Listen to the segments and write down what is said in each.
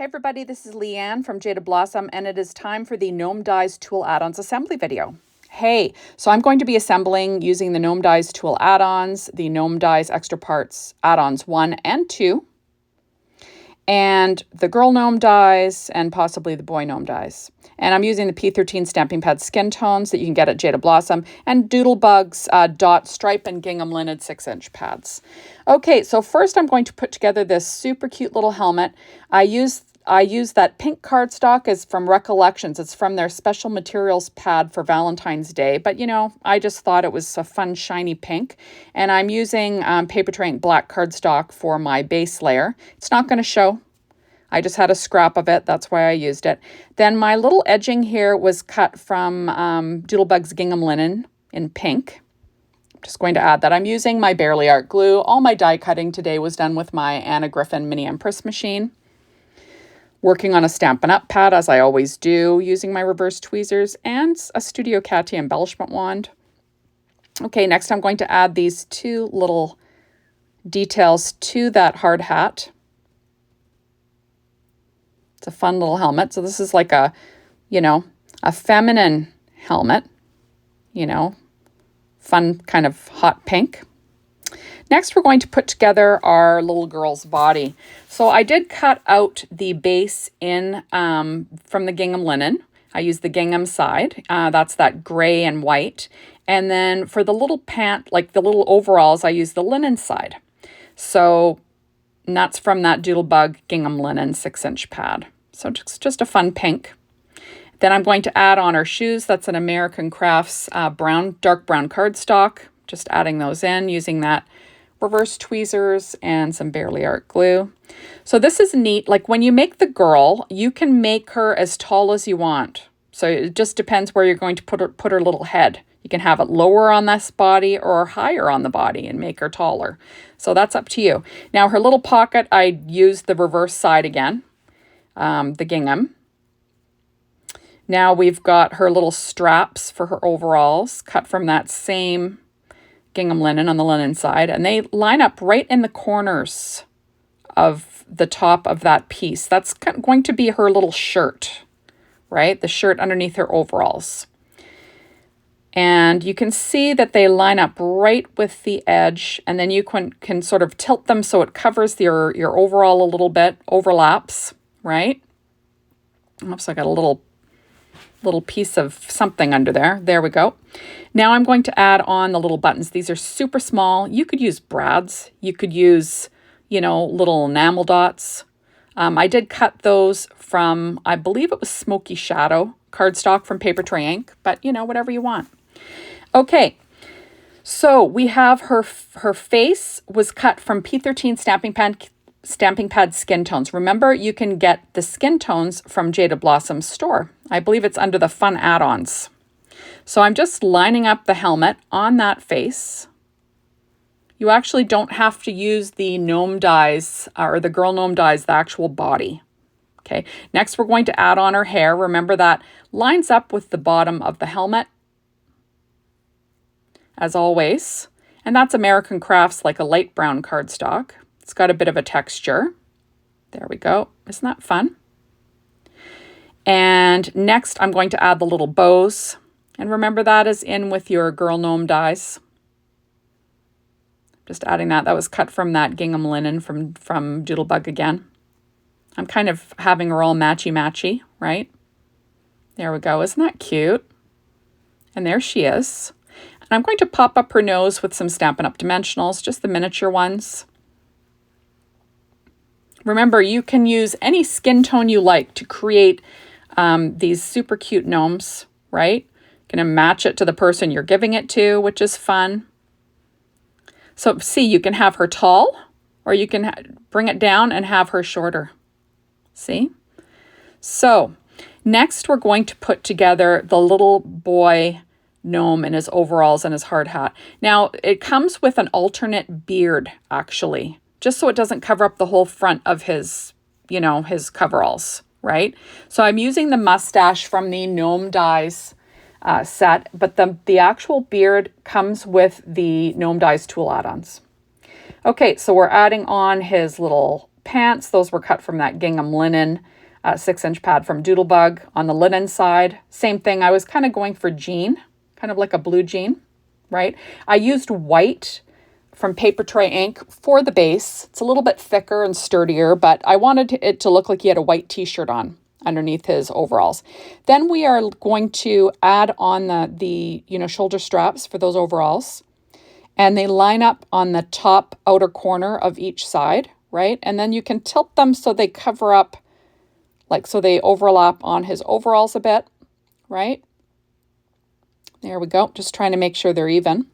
Hey everybody, this is Leanne from Jaded Blossom, and it is time for the Gnome Dies Tool Add Ons Assembly video. Hey, so I'm going to be assembling using the Gnome Dies Tool Add-ons, the Gnome Dies Extra Parts Add-ons 1 and 2, and the Girl Gnome Dies, and possibly the Boy Gnome Dies. And I'm using the P13 Stamping Pad Skin Tones that you can get at Jaded Blossom, and Doodlebug's Dot Stripe and Gingham Linen 6-inch pads. Okay, so first I'm going to put together this super cute little helmet. I use that pink cardstock is from Recollections. It's from their special materials pad for Valentine's Day. But, you know, I just thought it was a fun, shiny pink. And I'm using paper Trey Ink black cardstock for my base layer. It's not going to show. I just had a scrap of it. That's why I used it. Then my little edging here was cut from Doodlebug-Gingham Linen in pink. I'm just going to add that. I'm using my Barely Art glue. All my die cutting today was done with my Anna Griffin Mini Empress machine. Working on a Stampin' Up pad, as I always do, using my reverse tweezers and a Studio Catty embellishment wand. Okay, next I'm going to add these two little details to that hard hat. It's a fun little helmet. So this is like a, a feminine helmet, fun kind of hot pink. Next, we're going to put together our little girl's body. So I did cut out the base in from the gingham linen. I used the gingham side. That's that gray and white. And then for the little pant, like the little overalls, I used the linen side. So that's from that Doodlebug-Gingham Linen 6-inch pad. So just a fun pink. Then I'm going to add on our shoes. That's an American Crafts dark brown cardstock. Just adding those in using that reverse tweezers and some Barely Art glue. So this is neat. Like when you make the girl, you can make her as tall as you want. So it just depends where you're going to put her little head. You can have it lower on this body or higher on the body and make her taller. So that's up to you. Now her little pocket, I used the reverse side again, the gingham. Now we've got her little straps for her overalls cut from that same gingham linen on the linen side, and they line up right in the corners of the top of that piece. That's going to be her little shirt, right? The shirt underneath her overalls. And you can see that they line up right with the edge, and then you can sort of tilt them so it covers your overall a little bit, overlaps, right? Oops, I got a little piece of something under there. There we go. Now I'm going to add on the little buttons. These are super small. You could use brads. You could use, little enamel dots. I did cut those from, I believe it was Smoky Shadow cardstock from Paper Trey Ink, but whatever you want. Okay, so we have her face was cut from P13 Stamping Pad Skin Tones. Remember, you can get the skin tones from Jaded Blossom's store. I believe it's under the Fun Add-ons. So I'm just lining up the helmet on that face. You actually don't have to use the gnome dies or the girl gnome dies, the actual body. Okay, next we're going to add on her hair. Remember that lines up with the bottom of the helmet, as always. And that's American Crafts, like a light brown cardstock. It's got a bit of a texture. There we go. Isn't that fun? And next I'm going to add the little bows. And remember that is in with your girl gnome dies. Just adding that. That was cut from that gingham linen from Doodlebug again. I'm kind of having her all matchy-matchy, right? There we go. Isn't that cute? And there she is. And I'm going to pop up her nose with some Stampin' Up! Dimensionals, just the miniature ones. Remember, you can use any skin tone you like to create these super cute gnomes, right? You can match it to the person you're giving it to, which is fun. So see, you can have her tall, or you can bring it down and have her shorter. See? So next we're going to put together the little boy gnome in his overalls and his hard hat. Now, it comes with an alternate beard, actually, just so it doesn't cover up the whole front of his, his coveralls, right? So I'm using the mustache from the Gnome Dies set, but the actual beard comes with the Gnome Dies Tool Add-ons. Okay, so we're adding on his little pants. Those were cut from that gingham linen 6-inch pad from Doodlebug. On the linen side, same thing. I was kind of going for jean, kind of like a blue jean, right? I used white from Trey Ink for the base. It's a little bit thicker and sturdier, but I wanted it to look like he had a white t-shirt on underneath his overalls. Then we are going to add on the shoulder straps for those overalls. And they line up on the top outer corner of each side, right? And then you can tilt them so they cover up, like so they overlap on his overalls a bit, right? There we go. Just trying to make sure they're even.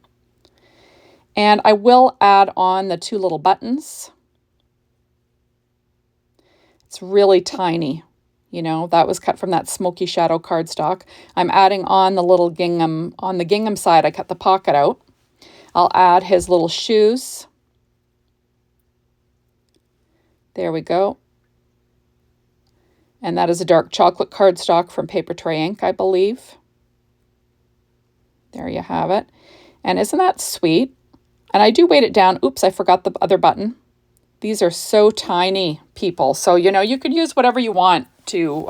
And I will add on the 2 little buttons. It's really tiny. That was cut from that smoky shadow cardstock. I'm adding on the little gingham. On the gingham side, I cut the pocket out. I'll add his little shoes. There we go. And that is a dark chocolate cardstock from Trey Ink, I believe. There you have it. And isn't that sweet? And I do weight it down. Oops, I forgot the other button. These are so tiny, people. So, you could use whatever you want to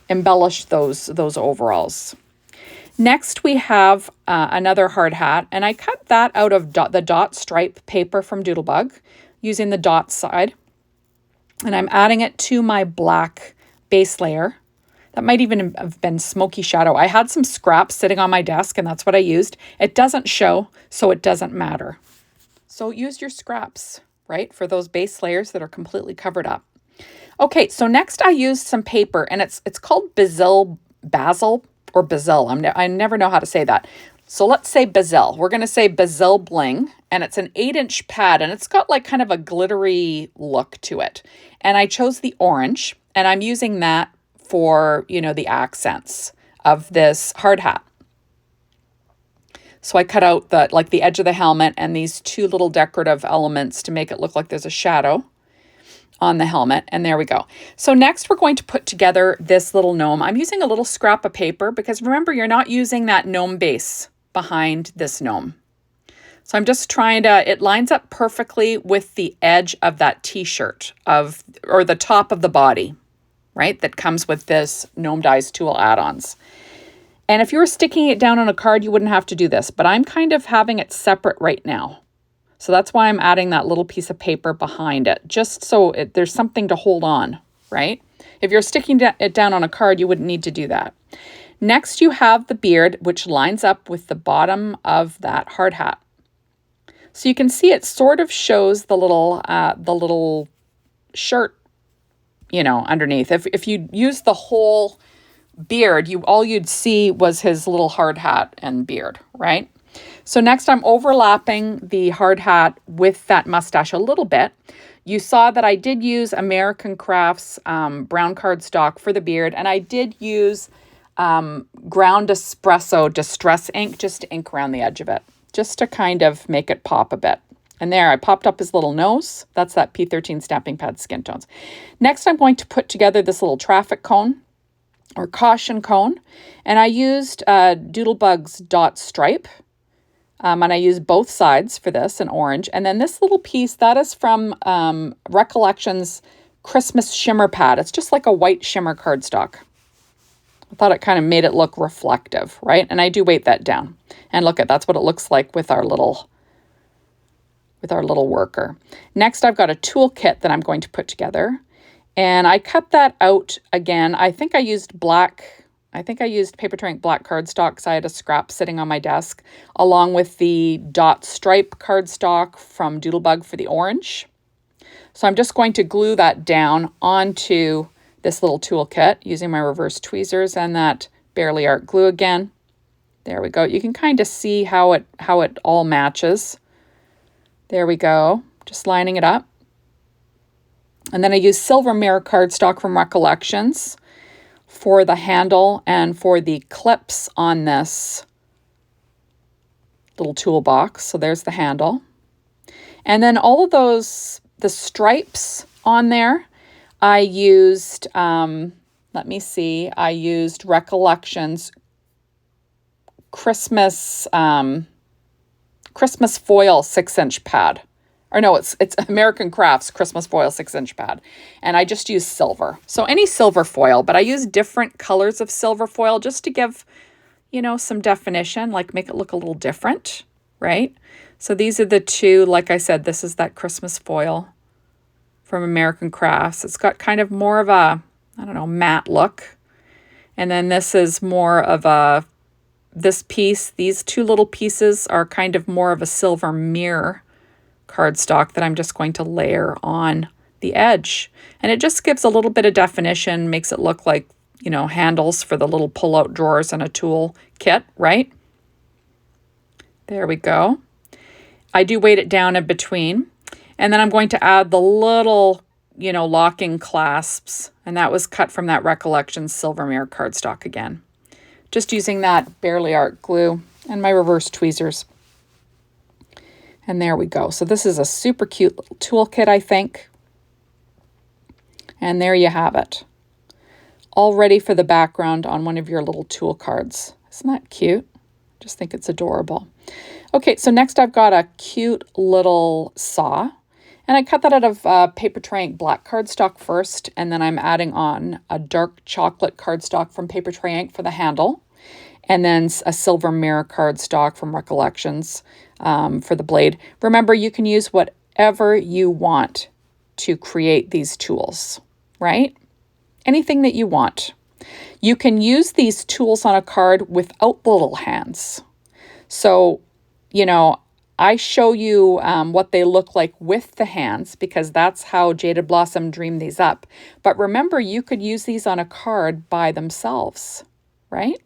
embellish those overalls. Next, we have another hard hat, and I cut that out of the dot stripe paper from Doodlebug using the dot side. And I'm adding it to my black base layer. That might even have been smoky shadow. I had some scraps sitting on my desk, and that's what I used. It doesn't show, so it doesn't matter. So use your scraps, right, for those base layers that are completely covered up. Okay, so next I used some paper, and it's called Bazzill or Bazzill. I never know how to say that. So let's say Bazzill. We're going to say Bazzill Bling, and it's an 8-inch pad, and it's got like kind of a glittery look to it. And I chose the orange, and I'm using that for, the accents of this hard hat. So I cut out the edge of the helmet and these 2 little decorative elements to make it look like there's a shadow on the helmet. And there we go. So next we're going to put together this little gnome. I'm using a little scrap of paper because remember, you're not using that gnome base behind this gnome. So I'm just trying to, it lines up perfectly with the edge of that t-shirt or the top of the body, right? That comes with this Gnome Dies Tool Add-ons. And if you were sticking it down on a card, you wouldn't have to do this, but I'm kind of having it separate right now. So that's why I'm adding that little piece of paper behind it, just so there's something to hold on, right? If you're sticking it down on a card, you wouldn't need to do that. Next, you have the beard, which lines up with the bottom of that hard hat. So you can see it sort of shows the little shirt, underneath. If you use the whole beard, all you'd see was his little hard hat and beard, right? So next I'm overlapping the hard hat with that mustache a little bit. You saw that I did use American Crafts brown cardstock for the beard, and I did use ground espresso distress ink just to ink around the edge of it, just to kind of make it pop a bit. And there, I popped up his little nose. That's that P13 stamping pad skin tones. Next, I'm going to put together this little traffic cone or caution cone. And I used Doodlebug's dot stripe. And I used both sides for this in orange. And then this little piece, that is from Recollections Christmas shimmer pad. It's just like a white shimmer cardstock. I thought it kind of made it look reflective, right? And I do weight that down. And look that's what it looks like with our little worker. Next, I've got a tool kit that I'm going to put together. And I cut that out again. I think I used Paper Trey Ink black cardstock because I had a scrap sitting on my desk, along with the dot stripe cardstock from Doodlebug for the orange. So I'm just going to glue that down onto this little tool kit using my reverse tweezers and that Barely Art glue again. There we go. You can kind of see how it all matches. There we go. Just lining it up. And then I use silver mirror cardstock from Recollections for the handle and for the clips on this little toolbox. So there's the handle. And then all of those, the stripes on there, I used, let me see, I used Recollections Christmas foil 6-inch pad. or no, it's American Crafts Christmas foil 6-inch pad. And I just use silver. So any silver foil, but I use different colors of silver foil just to give, you know, some definition, like make it look a little different, right? So these are the two, like I said, this is that Christmas foil from American Crafts. It's got kind of more of a, I don't know, matte look. And then this is more of a, this piece, these two little pieces are kind of more of a silver mirror cardstock that I'm just going to layer on the edge. And it just gives a little bit of definition, makes it look like, you know, handles for the little pull-out drawers in a tool kit, right? There we go. I do weight it down in between. And then I'm going to add the little, you know, locking clasps. And that was cut from that Recollections-silver mirror cardstock again. Just using that Barely Art glue and my reverse tweezers. And there we go. So this is a super cute little toolkit, I think. And there you have it. All ready for the background on one of your little tool cards. Isn't that cute? Just think it's adorable. Okay, so next I've got a cute little saw. And I cut that out of Paper Trey Ink black cardstock first. And then I'm adding on a dark chocolate cardstock from Paper Trey Ink for the handle. And then a silver mirror cardstock from Recollections for the blade. Remember, you can use whatever you want to create these tools, right? Anything that you want. You can use these tools on a card without the little hands. So, you know, I show you what they look like with the hands because that's how Jaded Blossom dreamed these up. But remember, you could use these on a card by themselves, right?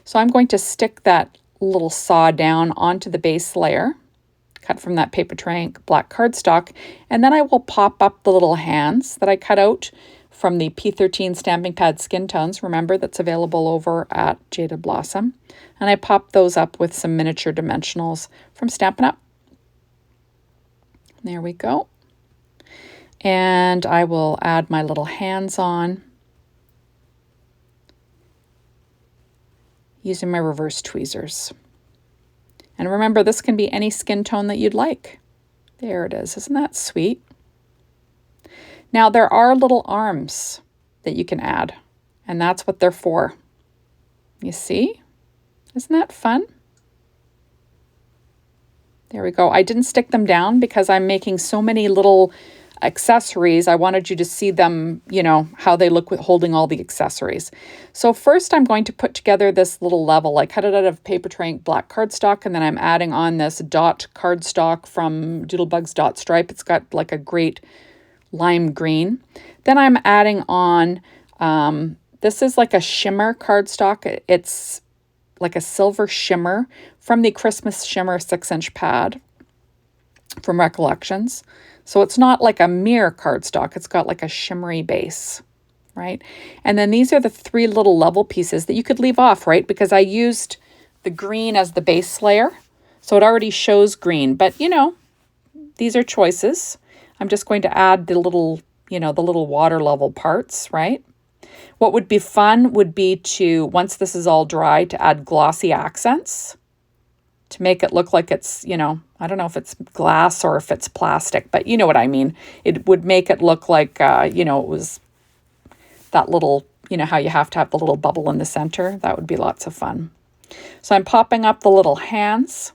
So I'm going to stick that little saw down onto the base layer, cut from that Paper Trey Ink black cardstock, and then I will pop up the little hands that I cut out from the P13 stamping pad Skin Tones. Remember, that's available over at Jaded Blossom. And I pop those up with some miniature dimensionals from Stampin' Up. There we go. And I will add my little hands on using my reverse tweezers. And remember, this can be any skin tone that you'd like. There it is. Isn't that sweet? Now, there are little arms that you can add, and that's what they're for. You see? Isn't that fun? There we go. I didn't stick them down because I'm making so many little accessories. I wanted you to see them, you know, how they look with holding all the accessories. So first I'm going to put together this little level. I cut it out of Paper Trey Ink black cardstock, and then I'm adding on this dot cardstock from Doodlebug's Dot Stripe. It's got like a great lime green. Then I'm adding on, this is like a shimmer cardstock. It's like a silver shimmer from the Christmas Shimmer 6-inch pad from Recollections. So it's not like a mirror cardstock. It's got like a shimmery base, right? And then these are the 3 little level pieces that you could leave off, right? Because I used the green as the base layer. So it already shows green, but you know, these are choices. I'm just going to add the little, you know, the little water level parts, right? What would be fun would be to, once this is all dry, to add glossy accents to make it look like it's, you know, I don't know if it's glass or if it's plastic, but you know what I mean. It would make it look like, you know, it was that little, you know, how you have to have the little bubble in the center. That would be lots of fun. So I'm popping up the little hands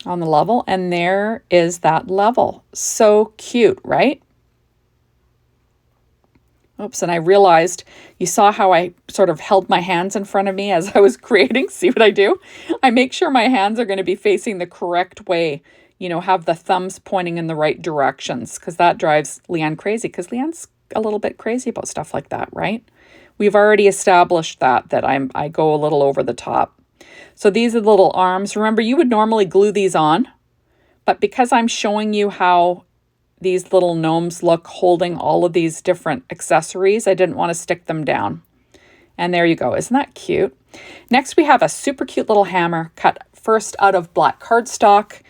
on the level, and there is that level. So cute, right? Oops, and I realized, you saw how I sort of held my hands in front of me as I was creating. See what I do? I make sure my hands are going to be facing the correct way, you know, have the thumbs pointing in the right directions, because that drives Leanne crazy, because Leanne's a little bit crazy about stuff like that, right? We've already established that I go a little over the top. So these are the little arms. Remember, you would normally glue these on, but because I'm showing you how these little gnomes look holding all of these different accessories, I didn't want to stick them down. And there you go. Isn't that cute? Next, we have a super cute little hammer cut first out of black cardstock.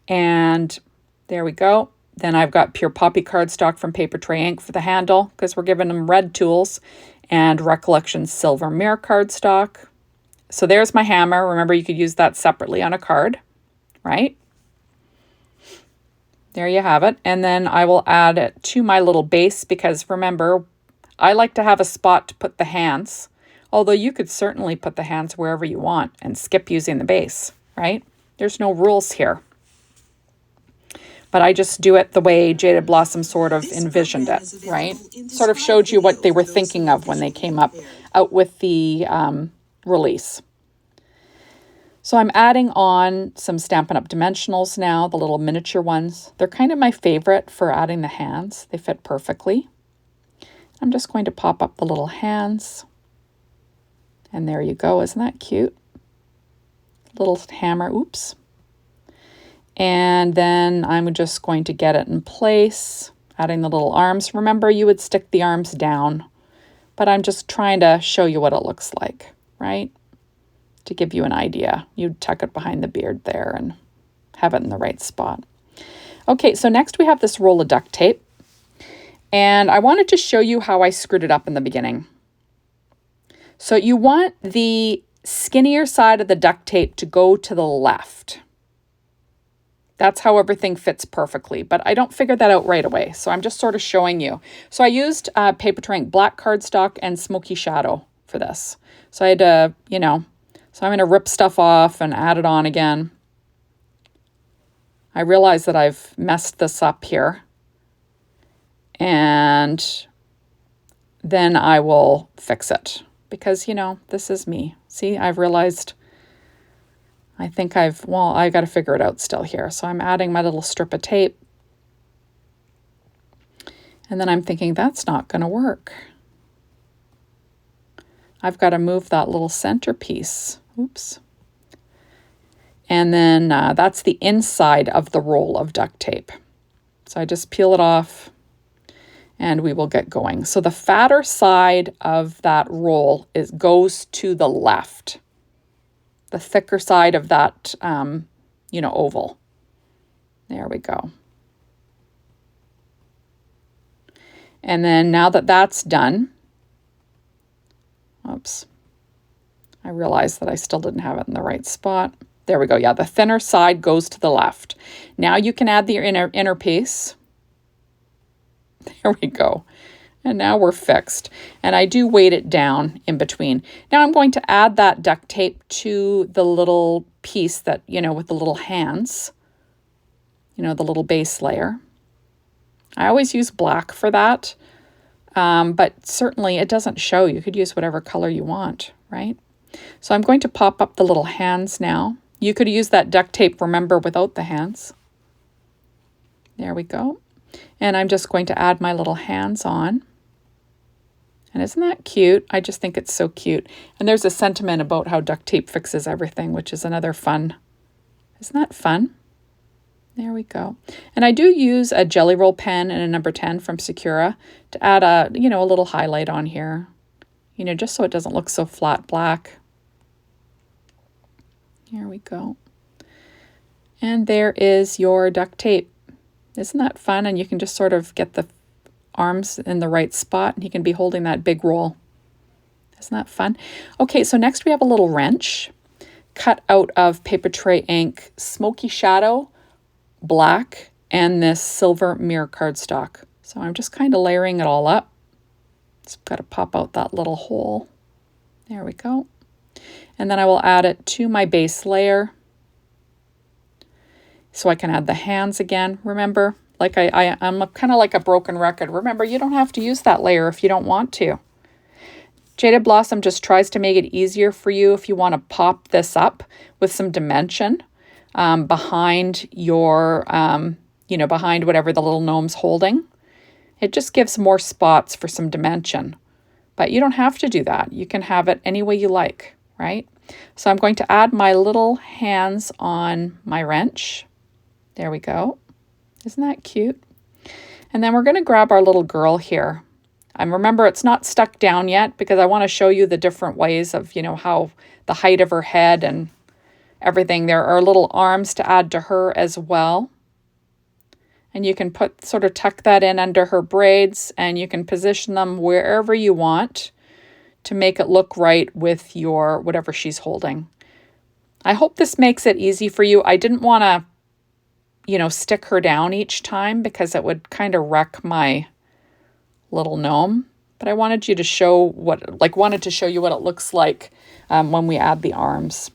And there we go. Then I've got pure poppy cardstock from Paper Trey Ink for the handle, because we're giving them red tools, and Recollections-silver mirror cardstock. So there's my hammer. Remember, you could use that separately on a card, right? There you have it. And then I will add it to my little base because remember, I like to have a spot to put the hands, although you could certainly put the hands wherever you want and skip using the base, right? There's no rules here. But I just do it the way Jaded Blossom sort of envisioned it, right? Sort of showed you what they were thinking of when they came out with the release. So I'm adding on some Stampin' Up! Dimensionals now, the little miniature ones. They're kind of my favorite for adding the hands. They fit perfectly. I'm just going to pop up the little hands. And there you go. Isn't that cute? Little hammer, oops. And then I'm just going to get it in place, adding the little arms. Remember, you would stick the arms down, but I'm just trying to show you what it looks like, right? To give you an idea. You'd tuck it behind the beard there and have it in the right spot. Okay, so next we have this roll of duct tape. And I wanted to show you how I screwed it up in the beginning. So you want the skinnier side of the duct tape to go to the left. That's how everything fits perfectly, but I don't figure that out right away. So I'm just sort of showing you. So I used paper Trey Ink black cardstock and smoky shadow for this. So I had to, so I'm going to rip stuff off and add it on again. I realize that I've messed this up here. And then I will fix it because, this is me. See, I've realized, I got to figure it out still here. So I'm adding my little strip of tape. And then I'm thinking that's not going to work. I've got to move that little centerpiece. Oops. And then that's the inside of the roll of duct tape. So I just peel it off and we will get going. So the fatter side of that roll goes to the left. The thicker side of that, oval. There we go. And then now that that's done, oops, I realized that I still didn't have it in the right spot. There we go. Yeah, the thinner side goes to the left. Now you can add the inner piece. There we go. And now we're fixed. And I do weight it down in between. Now I'm going to add that duct tape to the little piece that, with the little hands, the little base layer. I always use black for that, but certainly it doesn't show. You could use whatever color you want, right? So I'm going to pop up the little hands now. You could use that duct tape, remember, without the hands. There we go. And I'm just going to add my little hands on. And isn't that cute? I just think it's so cute. And there's a sentiment about how duct tape fixes everything, which is another fun. Isn't that fun? There we go. And I do use a Jelly Roll pen and a number 10 from Sakura to add a little highlight on here. Just so it doesn't look so flat black. Here we go. And there is your duct tape. Isn't that fun? And you can just sort of get the arms in the right spot and he can be holding that big roll. Isn't that fun? Okay, so next we have a little wrench cut out of paper Trey Ink, smoky shadow, black, and this silver mirror cardstock. So I'm just kind of layering it all up. Just got to pop out that little hole. There we go. And then I will add it to my base layer. So I can add the hands again. Remember, like I'm kind of like a broken record. Remember, you don't have to use that layer if you don't want to. Jaded Blossom just tries to make it easier for you if you want to pop this up with some dimension behind your, behind whatever the little gnome's holding. It just gives more spots for some dimension. But you don't have to do that. You can have it any way you like, right? So I'm going to add my little hands on my wrench. There we go. Isn't that cute? And then we're going to grab our little girl here. And remember, it's not stuck down yet because I want to show you the different ways of, how the height of her head and everything. There are little arms to add to her as well. And you can sort of tuck that in under her braids and you can position them wherever you want to make it look right with your whatever she's holding. I hope this makes it easy for you. I didn't want to, you know, stick her down each time because it would kind of wreck my little gnome. But I wanted you to show wanted to show you what it looks like when we add the arms.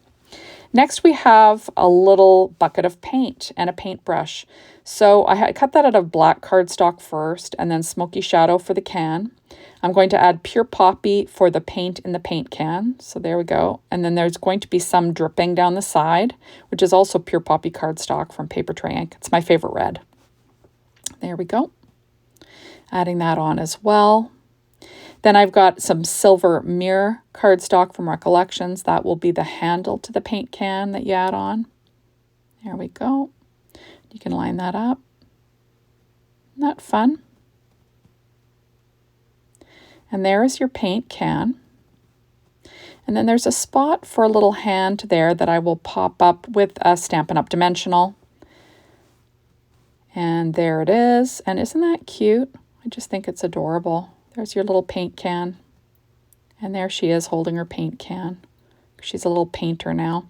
Next, we have a little bucket of paint and a paintbrush. So I cut that out of black cardstock first and then smoky shadow for the can. I'm going to add pure poppy for the paint in the paint can. So there we go. And then there's going to be some dripping down the side, which is also pure poppy cardstock from Paper Trey Ink. It's my favorite red. There we go. Adding that on as well. Then I've got some silver mirror cardstock from Recollections. That will be the handle to the paint can that you add on. There we go. You can line that up. Isn't that fun? And there is your paint can. And then there's a spot for a little hand there that I will pop up with a Stampin' Up! Dimensional. And there it is. And isn't that cute? I just think it's adorable. There's your little paint can. And there she is holding her paint can. She's a little painter now.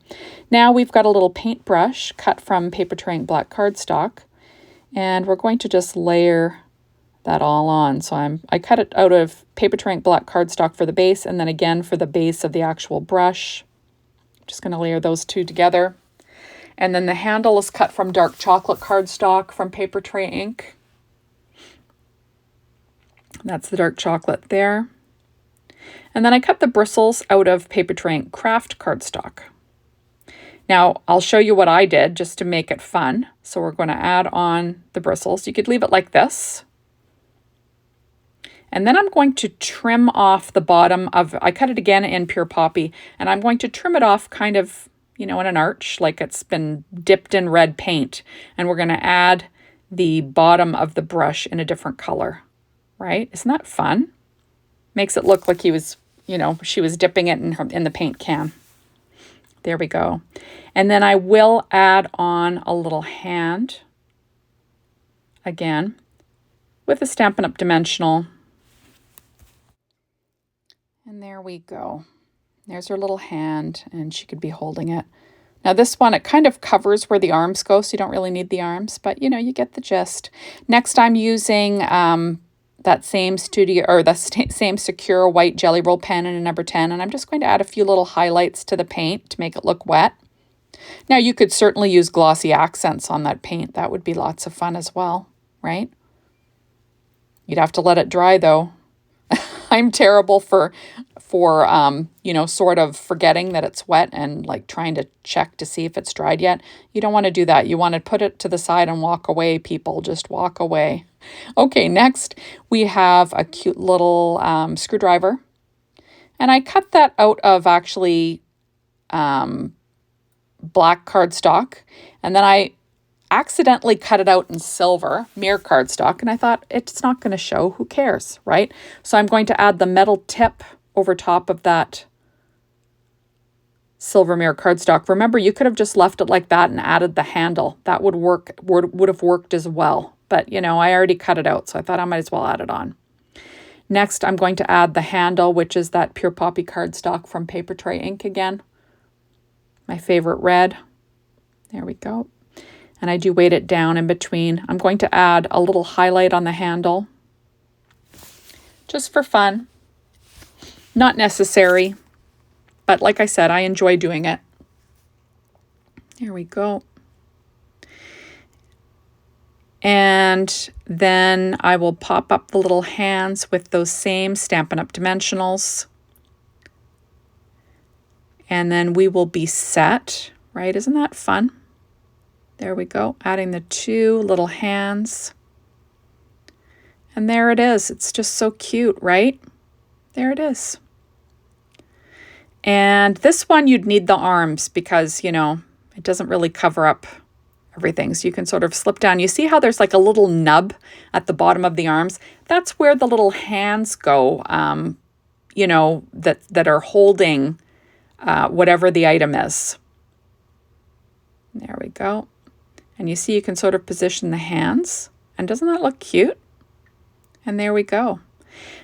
Now we've got a little paintbrush cut from Paper Trey Ink black cardstock. And we're going to just layer that all on. So I cut it out of Paper Trey Ink black cardstock for the base and then again for the base of the actual brush. I'm just going to layer those two together. And then the handle is cut from dark chocolate cardstock from Paper Trey Ink. That's the dark chocolate there. And then I cut the bristles out of Paper Trey Ink kraft cardstock. Now, I'll show you what I did just to make it fun. So we're going to add on the bristles. You could leave it like this. And then I'm going to trim off the bottom of, I cut it again in pure poppy, and I'm going to trim it off kind of, you know, in an arch, like it's been dipped in red paint. And we're going to add the bottom of the brush in a different color. Right? Isn't that fun? Makes it look like he was, you know, she was dipping it in the paint can. There we go. And then I will add on a little hand again with a Stampin' Up! Dimensional. And there we go. There's her little hand and she could be holding it. Now this one, it kind of covers where the arms go, so you don't really need the arms, but you know, you get the gist. Next, I'm using that same same Sakura white jelly roll pen in a number 10, and I'm just going to add a few little highlights to the paint to make it look wet. Now you could certainly use glossy accents on that paint. That would be lots of fun as well, right? You'd have to let it dry though. I'm terrible for you know, sort of forgetting that it's wet and like trying to check to see if it's dried yet. You don't want to do that. You want to put it to the side and walk away, people. Just walk away. Okay, next we have a cute little screwdriver. And I cut that out of actually black cardstock. And then I accidentally cut it out in silver, mirror cardstock. And I thought, it's not going to show. Who cares, right? So I'm going to add the metal tip over top of that silver mirror cardstock. Remember, you could have just left it like that and added the handle. That would have worked as well. But, you know, I already cut it out, so I thought I might as well add it on. Next, I'm going to add the handle, which is that pure poppy cardstock from Paper Trey Ink again. My favorite red. There we go. And I do weight it down in between. I'm going to add a little highlight on the handle, just for fun. Not necessary, but like I said, I enjoy doing it. There we go. And then I will pop up the little hands with those same Stampin' Up! Dimensionals. And then we will be set, right? Isn't that fun? There we go, adding the two little hands. And there it is. It's just so cute, right? There it is. And this one you'd need the arms because, you know, it doesn't really cover up everything. So you can sort of slip down. You see how there's like a little nub at the bottom of the arms? That's where the little hands go, you know, that are holding whatever the item is. There we go. And you see you can sort of position the hands. And doesn't that look cute? And there we go.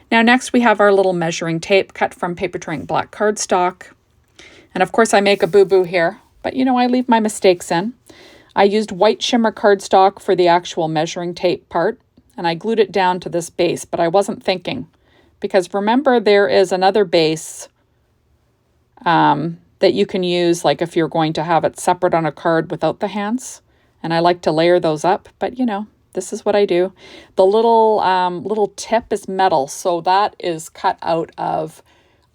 Now next we have our little measuring tape cut from Paper Trey Ink black cardstock. And of course I make a boo-boo here, but you know, I leave my mistakes in. I used white shimmer cardstock for the actual measuring tape part, and I glued it down to this base, but I wasn't thinking. Because remember, there is another base that you can use, like if you're going to have it separate on a card without the hands. And I like to layer those up, but you know, this is what I do. The little tip is metal, so that is cut out of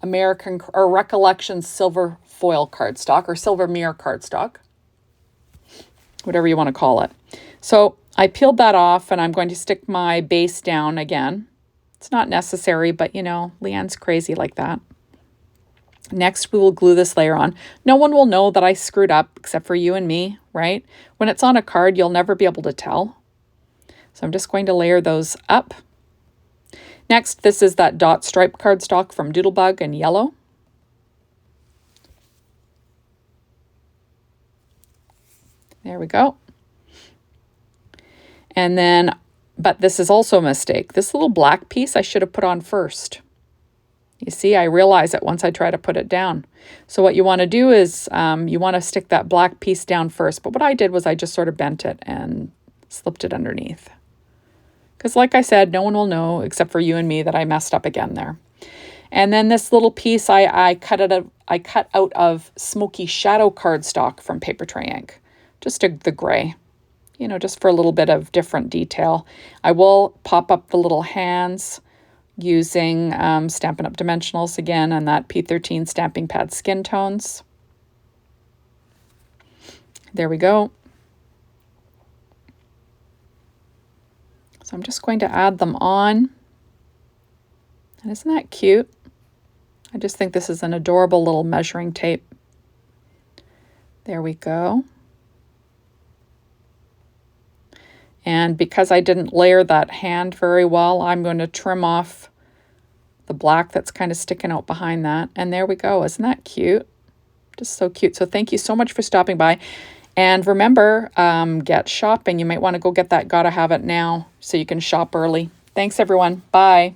American or Recollections-silver foil cardstock or silver mirror cardstock, whatever you want to call it. So I peeled that off, and I'm going to stick my base down again. It's not necessary, but you know, Leanne's crazy like that. Next, we will glue this layer on. No one will know that I screwed up except for you and me, right? When it's on a card, you'll never be able to tell. So I'm just going to layer those up. Next, this is that dot stripe cardstock from Doodlebug in yellow. There we go. And then, but this is also a mistake. This little black piece I should have put on first. You see, I realize it once I try to put it down. So what you want to do is you want to stick that black piece down first. But what I did was I just sort of bent it and slipped it underneath. Because like I said, no one will know except for you and me that I messed up again there. And then this little piece I cut out of smoky shadow cardstock from Paper Trey Ink. Just the gray. You know, just for a little bit of different detail. I will pop up the little hands using Stampin' Up! Dimensionals again on that P13 stamping pad skin tones. There we go. So I'm just going to add them on. And isn't that cute? I just think this is an adorable little measuring tape. There we go. And because I didn't layer that hand very well, I'm going to trim off the black that's kind of sticking out behind that. And there we go. Isn't that cute? Just so cute. So thank you so much for stopping by. And remember, get shopping. You might want to go get that Gotta Have It Now so you can shop early. Thanks, everyone. Bye.